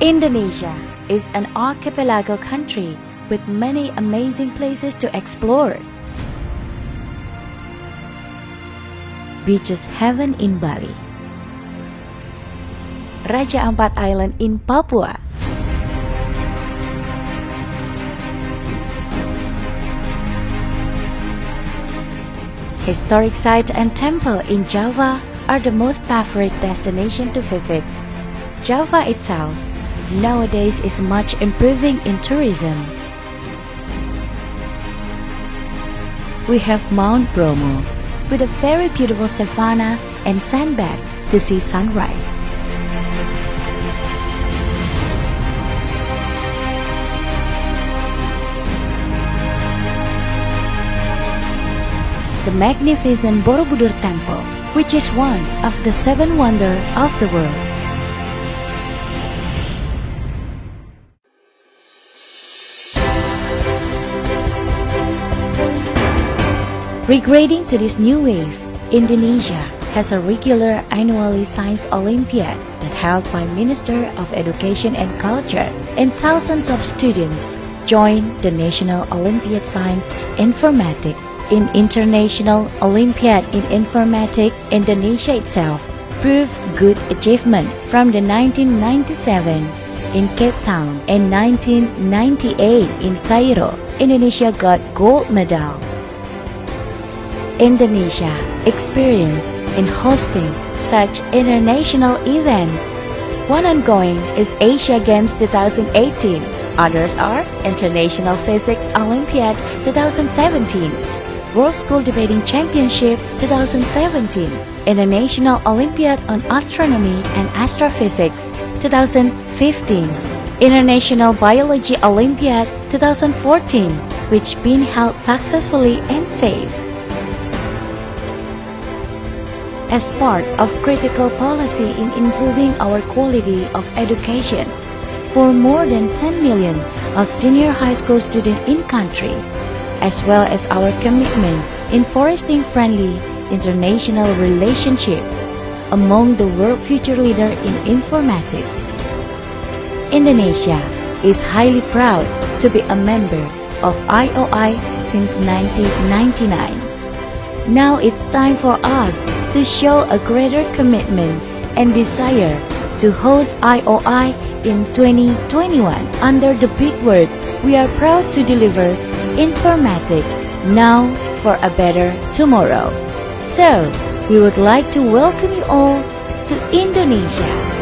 Indonesia is an archipelago country with many amazing places to explore. Beaches heaven in Bali, Raja Ampat Island in Papua, historic site and temple in Java are the most favorite destination to visit. Java itself nowadays is much improving in tourism. We have Mount Bromo with a very beautiful savanna and sandbank to see sunrise. The magnificent Borobudur Temple, which is one of the 7 wonders of the world. Regrading to this new wave, Indonesia has a regular annually Science Olympiad that held by Minister of Education and Culture, and thousands of students join the National Olympiad Science Informatics. In International Olympiad in Informatics, Indonesia itself proved good achievement from the 1997 in Cape Town and 1998 in Cairo. Indonesia got gold medal. Indonesia experience in hosting such international events. One ongoing is Asia Games 2018. Others are International Physics Olympiad 2017, World School Debating Championship 2017, International Olympiad on Astronomy and Astrophysics 2015, International Biology Olympiad 2014, which been held successfully and safe. As part of critical policy in improving our quality of education for more than 10 million of senior high school students in country, as well as our commitment in fostering friendly international relationship among the world future leader in informatics. Indonesia is highly proud to be a member of IOI since 1999. Now it's time for us to show a greater commitment and desire to host IOI in 2021. Under the big word, we are proud to deliver Informatics now for a better tomorrow. So, we would like to welcome you all to Indonesia.